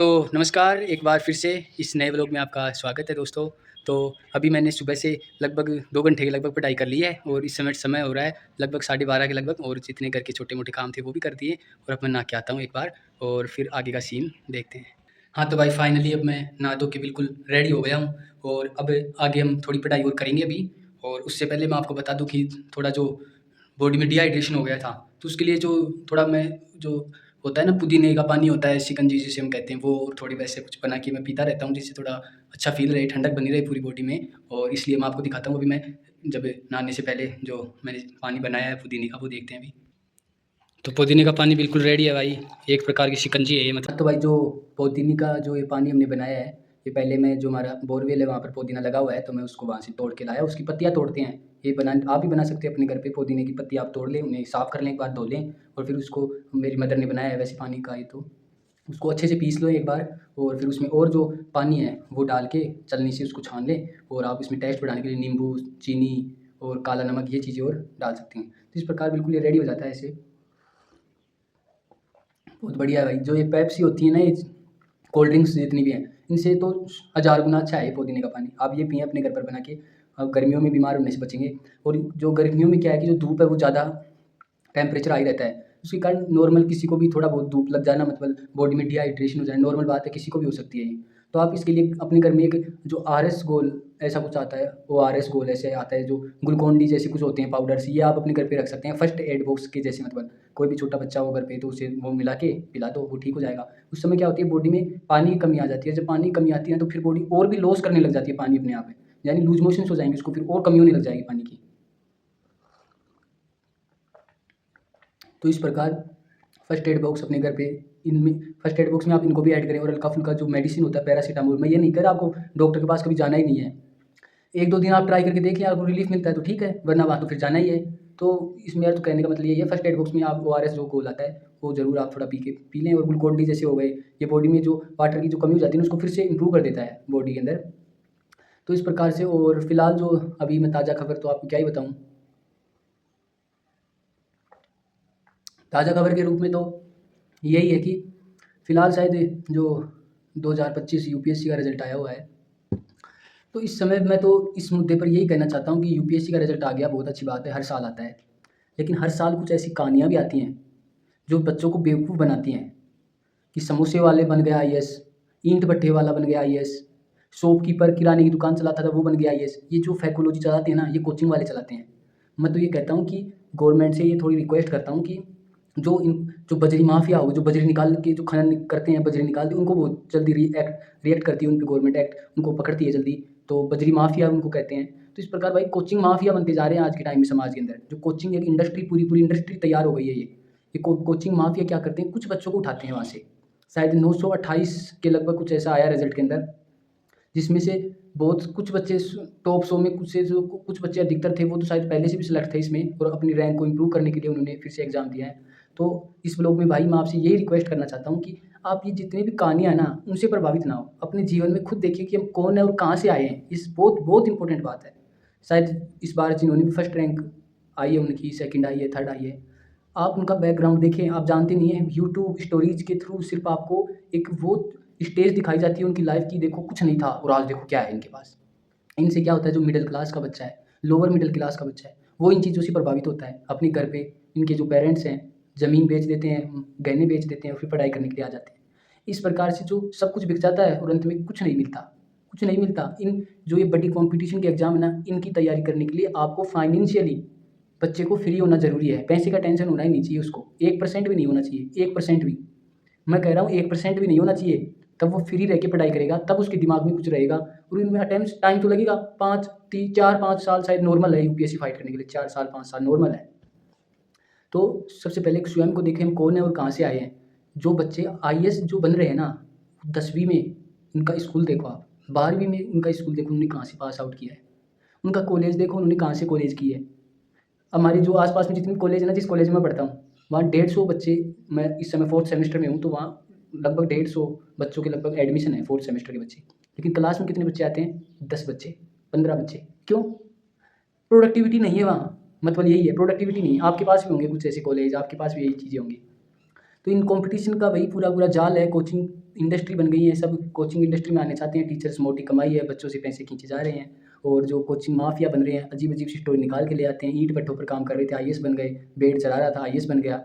तो नमस्कार, एक बार फिर से इस नए व्लॉग में आपका स्वागत है दोस्तों। तो अभी मैंने सुबह से लगभग 2 घंटे के लगभग पढ़ाई कर ली है और इस समय समय हो रहा है लगभग 12:30 के लगभग, और जितने घर के छोटे-मोटे काम थे वो भी कर दिए और अब मैं नहा के आता हूँ एक बार और फिर आगे का सीन देखते हैं। हाँ, तो भाई फाइनली अब मैं नहा धो के बिल्कुल रेडी हो गया हूँ और अब आगे हम थोड़ी पढ़ाई और करेंगे अभी। और उससे पहले मैं आपको बता दूँ कि थोड़ा जो बॉडी में डिहाइड्रेशन हो गया था, तो उसके लिए जो थोड़ा मैं जो होता है ना, पुदीने का पानी होता है, शिकंजी जिसे हम कहते हैं, वो थोड़ी वैसे कुछ बना के मैं पीता रहता हूँ, जिससे थोड़ा अच्छा फ़ील रहे, ठंडक बनी रहे पूरी बॉडी में। और इसलिए मैं आपको दिखाता हूँ अभी मैं जब नहाने से पहले जो मैंने पानी बनाया है पुदीने का, वो देखते हैं अभी। तो पुदीने का पानी बिल्कुल रेडी है भाई, एक प्रकार की शिकंजी है ये मतलब। तो भाई जो पुदीने का जो ये पानी हमने बनाया है, ये पहले मैं जो हमारा बोरवेल है वहाँ पर पुदीना लगा हुआ है, तो मैं उसको वहाँ से तोड़ के लाया, उसकी पत्तियाँ तोड़ते हैं। ये बना आप भी बना सकते हैं अपने घर पे, पुदीने की पत्ती आप तोड़ लें, उन्हें साफ़ कर लें, एक बार धो लें और फिर उसको, मेरी मदर ने बनाया है वैसे पानी का ये, तो उसको अच्छे से पीस लो एक बार और फिर उसमें और जो पानी है वो डाल के छलनी से उसको छान लें। और आप इसमें टेस्ट बढ़ाने के लिए नींबू, चीनी और काला नमक, ये चीज़ें और डाल सकते हैं। तो इस प्रकार बिल्कुल ये रेडी हो जाता है ऐसे। बहुत बढ़िया भाई, जो ये पेप्सी होती है ना, ये कोल्ड ड्रिंक्स जितनी भी हैं, इनसे तो हज़ार गुना अच्छा है ये पुदीने का पानी। आप ये पिएँ अपने घर पर बना के, गर्मियों में बीमार होने से बचेंगे। और जो गर्मियों में क्या है कि जो धूप है वो ज़्यादा टेम्परेचर हाई रहता है, उसके कारण नॉर्मल किसी को भी थोड़ा बहुत धूप लग जाना, मतलब बॉडी में डिहाइड्रेशन हो जाना, नॉर्मल बात है, किसी को भी हो सकती है ये। तो आप इसके लिए अपने घर में एक जो आरएस गोल ऐसा कुछ आता है, ओआरएस गोल ऐसे आता है, जो ग्लूकोन-डी जैसे कुछ होते हैं पाउडर्स, ये आप अपने घर पे रख सकते हैं फर्स्ट एड बॉक्स के जैसे, मतलब कोई भी छोटा बच्चा हो घर पे तो उसे वो मिला के पिला दो, वो ठीक हो जाएगा। उस समय क्या होती है, बॉडी में पानी की कमी आ जाती है, जब पानी की कमी आती है तो फिर बॉडी और भी लॉस करने लग जाती है पानी अपने आप में, यानी लूज़ मोशंस हो जाएँगे उसको, फिर और कमी होने लग जाएगी पानी की। तो इस प्रकार फर्स्ट एड बॉक्स अपने घर पे, इनमें फर्स्ट एड बॉक्स में आप इनको भी ऐड करें, और हल्का-फुल्का जो मेडिसिन होता है पैरासिटामोल, मैं ये नहीं कह रहा आपको डॉक्टर के पास कभी जाना ही नहीं है। 1-2 दिन आप ट्राई करके देखिए, आपको रिलीफ़ मिलता है तो ठीक है, वरना वहाँ तो फिर जाना ही है। तो इसमें मेरा तो कहने का मतलब यही है, फर्स्ट एड बॉक्स में आप ओआरएस जो घोल आता है, वो ज़रूर आप थोड़ा पी लें। और ग्लूकोन-डी जैसे हो गए, ये बॉडी में जो वाटर की जो कमी हो जाती है ना, उसको फिर से इम्प्रूव कर देता है बॉडी के अंदर। तो इस प्रकार से, और फिलहाल जो अभी मैं ताज़ा खबर तो आपको क्या ही बताऊँ। ताज़ा खबर के रूप में तो यही है कि फ़िलहाल शायद जो 2025 यूपीएससी का रिज़ल्ट आया हुआ है, तो इस समय मैं तो इस मुद्दे पर यही कहना चाहता हूँ कि यूपीएससी का रिज़ल्ट आ गया, बहुत अच्छी बात है, हर साल आता है। लेकिन हर साल कुछ ऐसी कहानियाँ भी आती हैं, जो बच्चों को बेवकूफ़ बनाती हैं, कि समोसे वाले बन गया आईएएस, ईंट भट्ठे वाला बन गया आईएएस, शॉपकीपर किराने की दुकान चलाता था वो बन गया आईएएस। ये जो साइकोलॉजी चलाते हैं ना, ये कोचिंग वाले चलाते हैं। मैं तो ये कहता हूँ कि गवर्नमेंट से ये थोड़ी रिक्वेस्ट करता हूँ कि जो बजरी माफिया हो, जो बजरी निकाल के जो खनन करते हैं, बजरी निकालते हैं, उनको बहुत जल्दी रिएक्ट करती है, उन पे गवर्नमेंट एक्ट उनको पकड़ती है जल्दी, तो बजरी माफिया उनको कहते हैं। तो इस प्रकार भाई कोचिंग माफिया बनते जा रहे हैं आज के टाइम में समाज के अंदर। जो कोचिंग एक इंडस्ट्री, पूरी इंडस्ट्री तैयार हो गई है ये कोचिंग माफिया क्या करते हैं, कुछ बच्चों को उठाते हैं वहाँ से, शायद 928 के लगभग कुछ ऐसा आया रिजल्ट के अंदर, जिसमें से बहुत कुछ बच्चे टॉप 100 में, कुछ से जो कुछ बच्चे अधिकतर थे वो तो शायद पहले से भी सिलेक्ट थे इसमें, और अपनी रैंक को इम्प्रूव करने के लिए उन्होंने फिर से एग्ज़ाम दिया है। तो इस ब्लॉग में भाई मैं आपसे यही रिक्वेस्ट करना चाहता हूँ कि आप ये जितनी भी कहानियाँ हैं ना, उनसे प्रभावित ना हो। अपने जीवन में खुद देखिए कि हम कौन है और कहाँ से आए हैं। इस बहुत बहुत इंपॉर्टेंट बात है। शायद इस बार जिन्होंने भी फर्स्ट रैंक आई है उनकी, सेकंड आई है, थर्ड आई है, आप उनका बैकग्राउंड देखें, आप जानते नहीं हैं। यूट्यूब स्टोरीज़ के थ्रू सिर्फ़ आपको एक वो स्टेज दिखाई जाती है उनकी लाइफ़ की, देखो कुछ नहीं था और आज देखो क्या है इनके पास। इनसे क्या होता है, जो मिडिल क्लास का बच्चा है, लोअर मिडिल क्लास का बच्चा है, वो इन चीज़ों से प्रभावित होता है। अपने घर पे इनके जो पेरेंट्स हैं, ज़मीन बेच देते हैं, गहने बेच देते हैं और फिर पढ़ाई करने के लिए आ जाते हैं। इस प्रकार से जो सब कुछ बिक जाता है और अंत में कुछ नहीं मिलता, कुछ नहीं मिलता। इन जो ये बड़ी कॉम्पिटिशन के एग्ज़ाम है ना, इनकी तैयारी करने के लिए आपको फाइनेंशियली बच्चे को फ्री होना ज़रूरी है। पैसे का टेंशन होना ही नहीं चाहिए उसको, 1% भी नहीं होना चाहिए, 1% भी। मैं कह रहा हूँ 1% भी नहीं होना चाहिए, तब वो फ्री रह के पढ़ाई करेगा, तब उसके दिमाग में कुछ रहेगा। और इनमें अटेम्प्ट्स टाइम तो लगेगा, 4-5 साल शायद नॉर्मल है यूपीएससी फाइट करने के लिए, 4 साल 5 साल नॉर्मल है। तो सबसे पहले स्वयं को देखें हम कौन है और कहाँ से आए हैं। जो बच्चे आईएएस जो बन रहे हैं ना, 10वीं में उनका स्कूल देखो आप, 12वीं में उनका स्कूल देखो उन्होंने कहाँ से पास आउट किया है, उनका कॉलेज देखो उन्होंने कहाँ से कॉलेज की है। हमारे जो आस-पास में जितने कॉलेज है ना, जिस कॉलेज में मैं पढ़ता हूँ, वहाँ 150 बच्चे, मैं इस समय 4th सेमेस्टर में हूँ, तो वहाँ लगभग 150 बच्चों के लगभग एडमिशन है 4th सेमेस्टर के बच्चे। लेकिन क्लास में कितने बच्चे आते हैं? 10 बच्चे, 15 बच्चे। क्यों? प्रोडक्टिविटी नहीं है वहाँ, मतलब यही है, प्रोडक्टिविटी नहीं है। आपके पास भी होंगे कुछ ऐसे कॉलेज, आपके पास भी यही चीज़ें होंगी। तो इन कॉम्पिटिशन का वही पूरा जाल है, कोचिंग इंडस्ट्री बन गई है, सब कोचिंग इंडस्ट्री में आने चाहते हैं, टीचर्स मोटी कमाई है, बच्चों से पैसे खींचे जा रहे हैं और जो कोचिंग माफिया बन रहे हैं, अजीब-अजीब सी स्टोरी निकाल के ले आते हैं, ईंट भट्ठों पर काम कर रहे थे, आईएएस बन गए, बेड चला रहा था, आईएएस बन गया।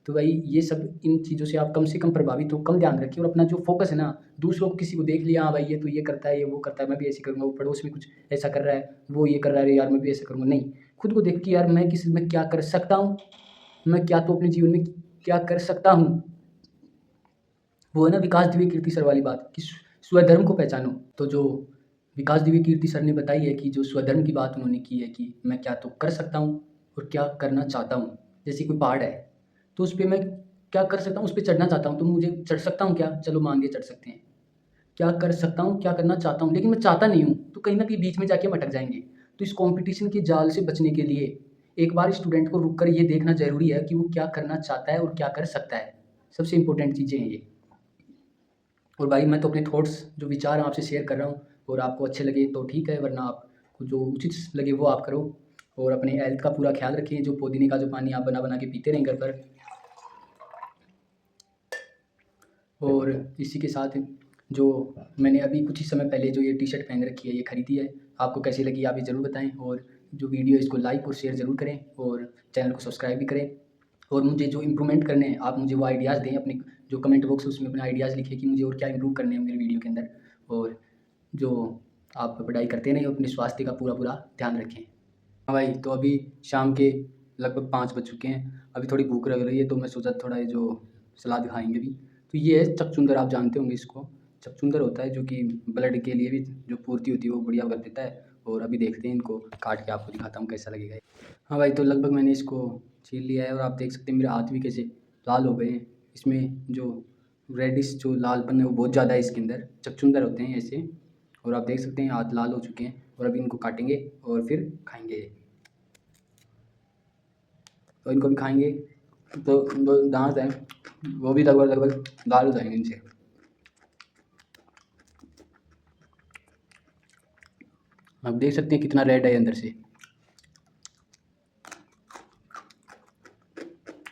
तो भाई ये सब इन चीज़ों से कम प्रभावित हो, कम ध्यान रखिए और अपना जो फ़ोकस है ना, दूसरों को किसी को देख लिया, हाँ भाई ये तो ये करता है, ये वो करता है, मैं भी ऐसे करूँगा, वो पड़ोस में कुछ ऐसा कर रहा है, वो ये कर रहा है, अरे यार मैं भी ऐसा करूँगा। नहीं, खुद को देख के यार मैं क्या कर सकता हूँ? मैं क्या तो अपने जीवन में क्या कर सकता हूँ? वो है ना विकास द्विवेदी कीर्ति सर वाली बात कि स्वधर्म को पहचानो। तो जो विकास द्विवेदी कीर्ति सर ने बताई है कि जो स्वधर्म की बात उन्होंने की है कि मैं क्या तो कर सकता हूँ और क्या करना चाहता हूँ। जैसे कोई पहाड़ है, तो उस पे मैं क्या कर सकता हूँ, उस पे चढ़ना चाहता हूँ, तो मुझे चढ़ सकता हूँ क्या? चलो मान के चढ़ सकते हैं। क्या कर सकता हूँ, क्या करना चाहता हूँ, लेकिन मैं चाहता नहीं हूँ, तो कहीं न कहीं बीच में जाके हम अटक जाएँगे। तो इस कॉम्पिटिशन के जाल से बचने के लिए एक बार स्टूडेंट को रुक कर ये देखना ज़रूरी है कि वो क्या करना चाहता है और क्या कर सकता है। सबसे इम्पोर्टेंट चीज़ें हैं ये। और भाई मैं तो अपने थॉट्स जो विचार हैं आपसे शेयर कर रहा हूँ और आपको अच्छे लगे तो ठीक है, वरना आपको जो उचित लगे वो आप करो। और अपने हेल्थ का पूरा ख्याल रखिए, जो पुदीने का जो पानी आप बना-बना के पीते रहें घर पर। और इसी के साथ जो मैंने अभी कुछ ही समय पहले जो ये टी-शर्ट पहन रखी है, ये खरीदी है। आपको कैसी लगी आप ये ज़रूर बताएँ और जो वीडियो है इसको लाइक और शेयर ज़रूर करें और चैनल को सब्सक्राइब भी करें। और मुझे जो इम्प्रूवमेंट करने हैं, आप मुझे वो आइडियाज़ दें, अपने जो कमेंट बॉक्स है उसमें अपने आइडियाज़ लिखिए कि मुझे और क्या इम्प्रूव करने हैं मेरे वीडियो के अंदर। और जो आप पढ़ाई करते रहें, अपने स्वास्थ्य का पूरा-पूरा ध्यान रखें। हाँ भाई, तो अभी शाम के लगभग 5 बज चुके हैं। अभी थोड़ी भूख लग रही है तो मैं सोचा थोड़ा ये जो सलाद खाएँगे अभी। तो ये है चकचुंदर, आप जानते होंगे इसको। चकचुंदर होता है जो कि ब्लड के लिए भी जो पूर्ति होती है वो बढ़िया कर देता है। और अभी देखते हैं इनको काट के आपको दिखाता हूँ कैसा लगेगा ये। हाँ भाई, तो लगभग मैंने इसको छील लिया है और आप देख सकते हैं मेरे हाथ भी कैसे लाल हो गए हैं। इसमें जो रेडिश जो लालपन है वो बहुत ज़्यादा है इसके अंदर। चकचुंदर होते हैं ऐसे और आप देख सकते हैं हाथ लाल हो चुके हैं और अभी इनको काटेंगे और फिर खाएँगे। तो इनको भी खाएँगे तो जो दाँत हैं वो भी लगभग लाल हो जाएँगे इनसे। आप देख सकते हैं कितना रेड है अंदर से।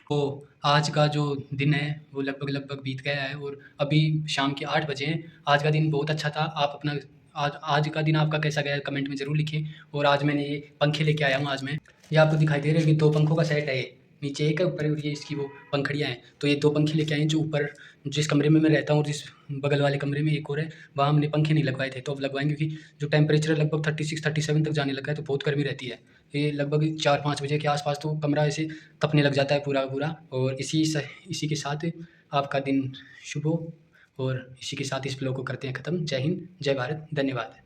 तो आज का जो दिन है वो लगभग बीत गया है और अभी शाम के 8 बजे हैं। आज का दिन बहुत अच्छा था। आप अपना आज आज का दिन आपका कैसा गया कमेंट में ज़रूर लिखें। और आज मैंने ये पंखे लेके आया हूँ आज मैं। ये आपको दिखाई दे रहे हैं कि 2 पंखों का सेट है ये। नीचे एक है, ऊपर और ये इसकी वो पंखुड़ियाँ हैं। तो ये 2 पंखे लेके आए हैं जो ऊपर जिस कमरे में मैं रहता हूँ और जिस बगल वाले कमरे में एक और है, वहाँ हमने पंखे नहीं लगवाए थे। तो अब लगवाएँगे क्योंकि जो टेम्परेचर है लगभग 36-37 तक जाने लगा है, तो बहुत गर्मी रहती है। ये लगभग 4-5 बजे के आस-पास तो कमरा ऐसे तपने लग जाता है पूरा का पूरा। और इसी के साथ आपका दिन शुभ हो और इसी के साथ इस व्लॉग को करते हैं ख़त्म। जय हिंद, जय भारत, धन्यवाद।